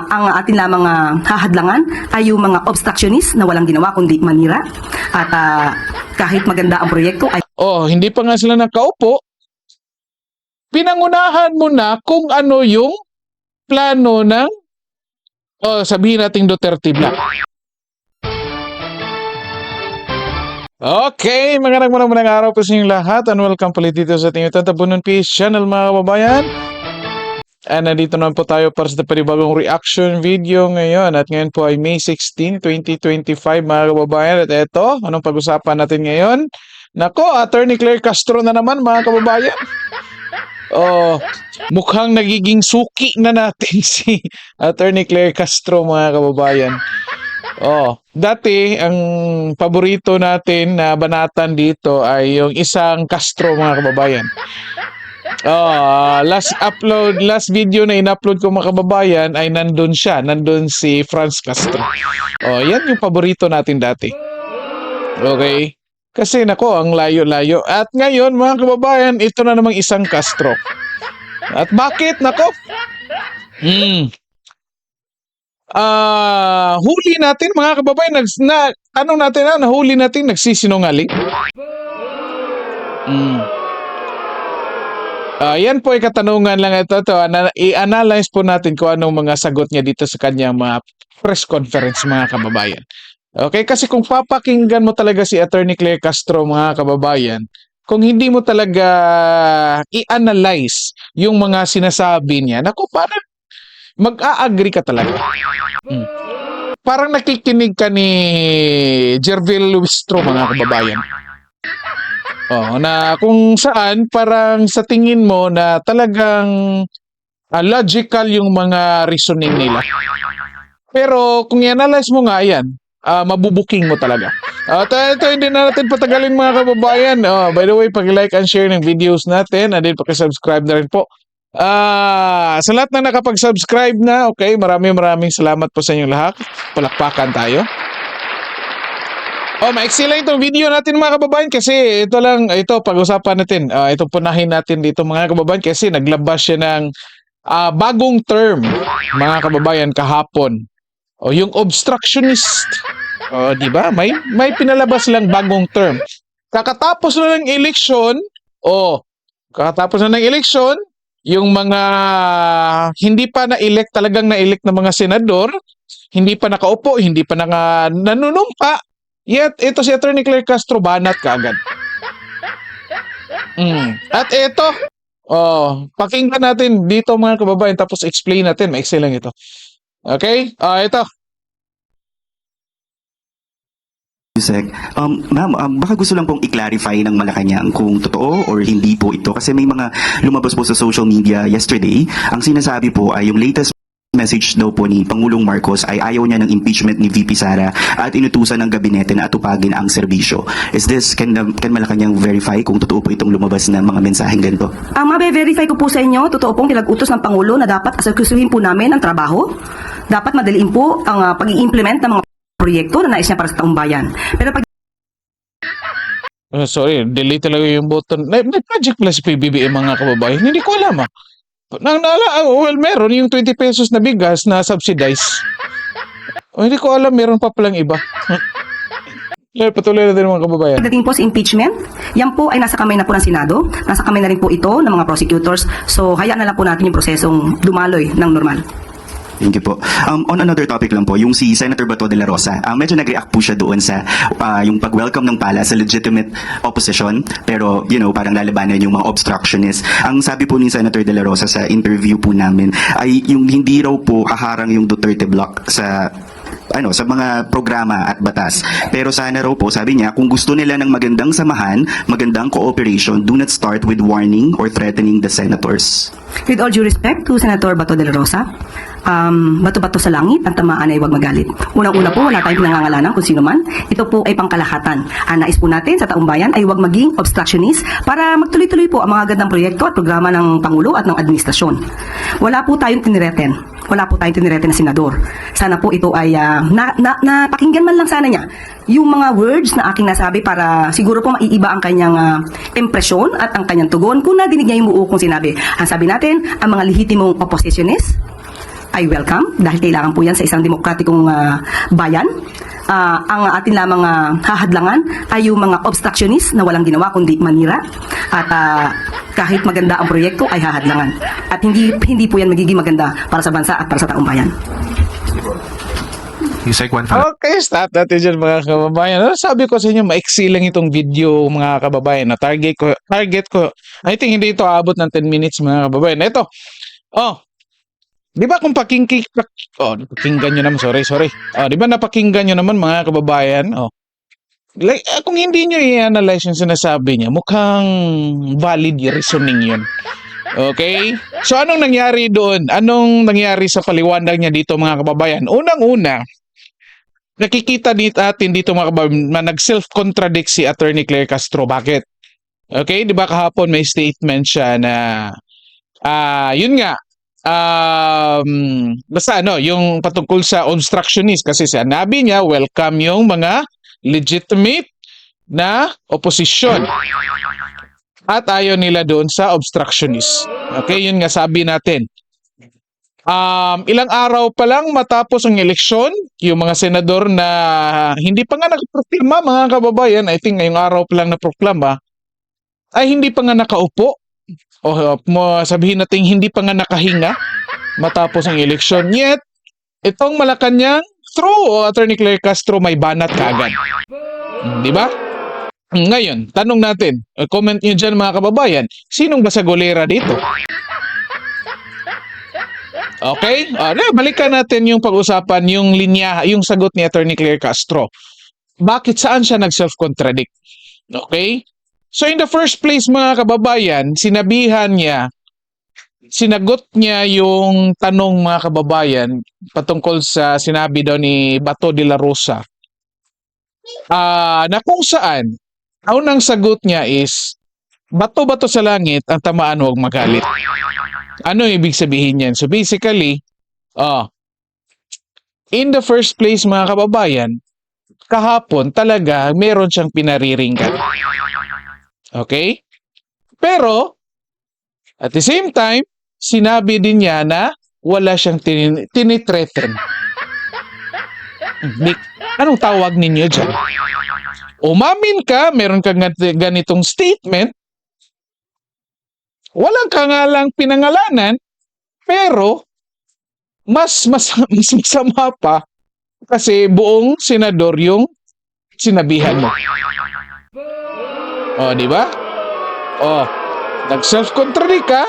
ang atin lamang hahadlangan ay yung mga obstructionist na walang ginawa kundi manira. At kahit maganda ang proyekto ay Oh, hindi pa nga sila nakaupo. Pinangunahan mo na kung ano yung plano ng sabihin nating Duterte Black. Okay, magandang araw po sa inyong lahat and welcome po ulit dito sa ating Tabunon Peace channel mga kababayan. And nandito naman po tayo para sa panibagong reaction video ngayon. At ngayon po ay May 16, 2025 mga kababayan. At eto, anong pag-usapan natin ngayon? Nako, Attorney Claire Castro na naman mga kababayan. Oh, mukhang nagiging suki na natin si Attorney Claire Castro mga kababayan. Oh, dati ang paborito natin na banatan dito ay yung isang Castro mga kababayan. Last video na in-upload ko mga kababayan ay nandun si Franz Castro. Oh, yan yung paborito natin dati. Okay? Kasi nako, ang layo-layo. At ngayon mga kababayan, ito na namang isang Castro. At bakit? Nako? Huli natin mga kababayan, nahuli natin nagsisinungaling. Yan po ay katanungan lang ito. I-analyze po natin kung anong mga sagot niya dito sa kanyang mga press conference mga kababayan. Okay, kasi kung papakinggan mo talaga si Attorney Claire Castro mga kababayan, kung hindi mo talaga i-analyze yung mga sinasabi niya, naku, parang mag-a-agree ka talaga. Parang nakikinig ka ni Jervil Luistro mga kababayan. Na kung saan parang sa tingin mo na talagang logical yung mga reasoning nila. Pero kung i-analyze mo nga yan, mabubuking mo talaga. Ito hindi na natin patagalin mga kababayan. By the way, pag-like and share ng videos natin, and then pag-subscribe na rin po. Sa lahat na nakapag-subscribe na, okay, maraming salamat po sa inyong lahat. Palakpakan tayo. Maiksi lang itong video natin mga kababayan kasi ito pag-usapan natin. Ito punahin natin dito mga kababayan kasi naglabas siya ng bagong term mga kababayan kahapon. Yung obstructionist. Di ba? May pinalabas lang bagong term. Kakatapos na ng eleksyon, yung mga hindi pa na-elect, talagang na-elect na mga senador, hindi pa nakaupo, hindi pa nanunumpa, yet ito si Attorney Claire Castro banat kaagad. At ito, pakinggan natin dito mga kababayan tapos explain natin, maiksi lang ito. Okay? Ito. Ma'am, baka gusto lang pong i-clarify ng Malacanang kung totoo or hindi po ito. Kasi may mga lumabas po sa social media yesterday. Ang sinasabi po ay yung latest message daw po ni Pangulong Marcos ay ayaw niya ng impeachment ni VP Sara at inutusan ng gabinete na atupagin ang serbisyo. Can Malacanang verify kung totoo po itong lumabas na mga mensaheng ganito? ang mabe-verify ko po sa inyo, totoo pong pinag-utos ng Pangulo na dapat asikasuhin po namin ang trabaho. Dapat madaliin po ang pag-i-implement ng mga proyekto na nais niya para sa taong bayan. Pero pag Sorry, delete talaga yung button. May project pala si PBBM mga kababayan. Hindi ko alam meron yung 20 pesos na bigas na subsidize. Hindi ko alam, meron pa palang iba. Patuloy natin mga kababayan. pagdating po sa impeachment, yan po ay nasa kamay na po ng Senado, nasa kamay na rin po ito ng mga prosecutors. So hayaan na lang po natin yung prosesong dumaloy ng normal. Thank you po. On another topic lang po, yung si Senator Bato de la Rosa, medyo nag-react po siya doon sa yung pag-welcome ng pala sa legitimate opposition, pero parang lalabanan yung mga obstructionists. Ang sabi po ni Senator de la Rosa sa interview po namin ay yung hindi raw po haharang yung Duterte Block sa mga programa at batas. Pero sana raw po, sabi niya, kung gusto nila ng magandang samahan, magandang cooperation, do not start with warning or threatening the senators. With all due respect to Senator Bato de la Rosa, bato-bato sa langit, ang tamaan ay huwag magalit. Unang-una po, wala tayong pinangangalanan kung sino man. Ito po ay pangkalahatan. Ang nais po natin sa taong bayan ay huwag maging obstructionist para magtuloy-tuloy po ang mga gandang proyekto at programa ng Pangulo at ng administrasyon. Wala po tayong tinireten. Wala po tayong tinireten na senador. Sana po ito ay napakinggan man lang sana niya yung mga words na aking nasabi para siguro po maiiba ang kanyang impresyon at ang kanyang tugon kung nadinig niya yung buo kong sinabi. Ang sabi natin, ang mga lehitimong oppositionist ay welcome dahil kailangan po yan sa isang demokratikong bayan. Ang atin lamang hahadlangan ay yung mga obstructionist na walang ginawa kundi manira at kahit maganda ang proyekto ay hahadlangan at hindi po yan magiging maganda para sa bansa at para sa taong bayan. Yusek, one follow. Okay, stop natin dyan mga kababayan. Ano, sabi ko sa inyo, maiksi lang itong video mga kababayan. Na target ko, I think hindi ito aabot ng 10 minutes mga kababayan. Ito, di ba kung pakinggan nyo naman, sorry. Di ba napakinggan nyo naman mga kababayan? Like, kung hindi nyo i-analyze yung sinasabi niya, mukhang valid yung reasoning yun. Okay? So, anong nangyari doon? Anong nangyari sa paliwanag niya dito mga kababayan? Unang-una, nakikita natin dito mga kababayan na nag-self-contradict si Attorney Claire Castro. Bakit? Okay? Di ba kahapon may statement siya na yun nga, basta yung patungkol sa obstructionist kasi sinabi niya welcome yung mga legitimate na opposition at ayaw nila doon sa obstructionist. Okay, yun nga sabi natin. Ilang araw pa lang matapos ang eleksyon, yung mga senador na hindi pa nga nakaproklama mga kababayan, I think ngayong araw pa lang naproklama, ay hindi pa nga nakaupo. Sabihin natin hindi pa nga nakahinga matapos ang eleksyon. Yet, itong Malacanang through Attorney Claire Castro may banat kaagad. Di ba? Ngayon, tanong natin, comment nyo dyan mga kababayan, sinong basagolera dito? Okay? Balikan natin yung pag-usapan, yung linya, yung sagot ni Attorney Claire Castro. Bakit saan siya nag-self-contradict? Okay? So in the first place mga kababayan, sinagot niya yung tanong mga kababayan patungkol sa sinabi daw ni Bato de la Rosa. Na kung saan, ang unang sagot niya is, bato-bato sa langit, ang tamaan huwag magalit. Ano ibig sabihin niyan? So basically, in the first place mga kababayan, kahapon talaga meron siyang pinariringgan. Okay? Pero, at the same time, sinabi din niya na wala siyang tinitreten. Anong tawag ninyo dyan? Umamin ka, meron kang ganitong statement, walang ka nga lang pinangalanan, pero mas masama pa kasi buong senador yung sinabihan mo. Di ba? Nag-self-contradict ka,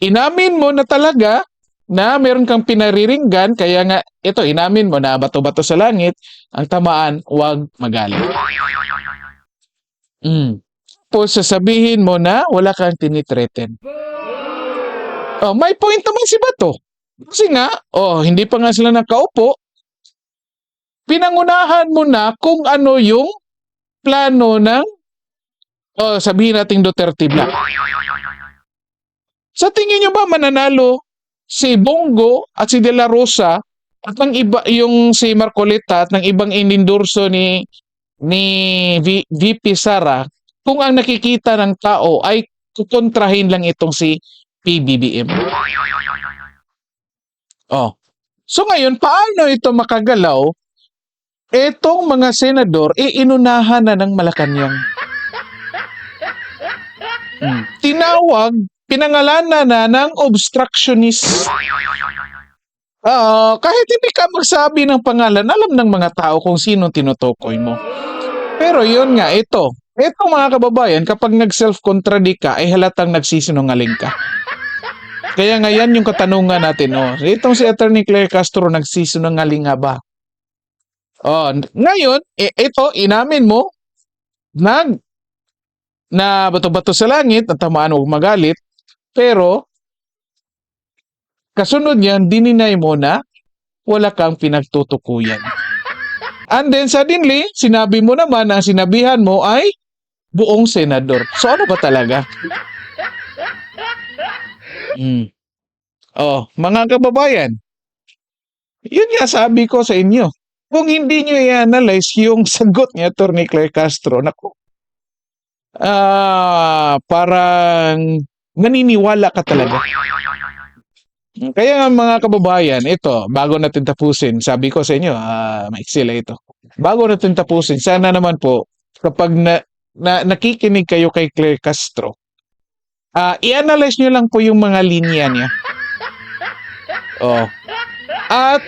inamin mo na talaga na meron kang pinariringgan, kaya nga, ito, inamin mo na bato-bato sa langit, ang tamaan, huwag magalit. Tapos sasabihin mo na wala kang tinitreten. May point naman si Bato. Kasi nga, hindi pa nga sila nakaupo, pinangunahan mo na kung ano yung plano ng sabihin natin Duterte Black. Sa tingin nyo ba mananalo si Bongo at si De La Rosa at ng iba yung si Marcoleta at ng ibang inendorso ni VP Sara kung ang nakikita ng tao ay kukontrahin lang itong si PBBM? So ngayon, paano ito makagalaw? Etong mga senador, inunahan na ng Malacanang. Tinawag, pinangalanan na ng obstructionist. Kahit hindi ka magsabi ng pangalan, alam ng mga tao kung sino tinutukoy mo. Pero yun nga, ito mga kababayan, kapag nag-self-contradict ka, ay halatang nagsisinungaling ka. Kaya nga yan yung katanungan natin. Itong si Attorney Claire Castro, nagsisinungaling nga ba? Ngayon, ito, inamin mo, na bato-bato sa langit, at tamaan huwag magalit, pero kasunod niyan, dininay mo na wala kang pinagtutukuyan. And then suddenly, sinabi mo naman na ang sinabihan mo ay buong senador. So ano ba talaga? Mga kababayan, yun nga sabi ko sa inyo. Kung hindi nyo i-analyze yung sagot ni Attorney Claire Castro, naku, parang naniniwala ka talaga. Kaya nga mga kababayan, ito, bago natin tapusin, sabi ko sa inyo, maiksi lang ito. Bago natin tapusin, sana naman po, kapag nakikinig kayo kay Claire Castro, i-analyze nyo lang po yung mga linya niya. Oh. At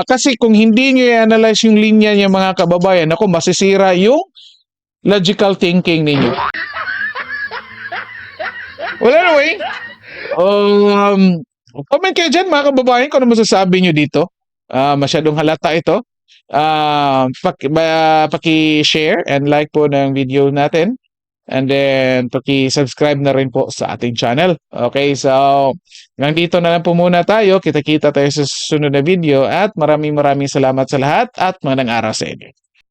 kasi kung hindi nyo i-analyze yung linya niya mga kababayan, ako masisira yung logical thinking ninyo. Well, anyway, comment kayo dyan mga kababayan kung ano masasabi nyo dito. Masyadong halata ito. Paki-share and like po ng video natin. And then, paki-subscribe na rin po sa ating channel. Okay, so, hanggang dito na lang po muna tayo. Kita-kita tayo sa susunod na video at maraming salamat sa lahat at magandang araw sa inyo.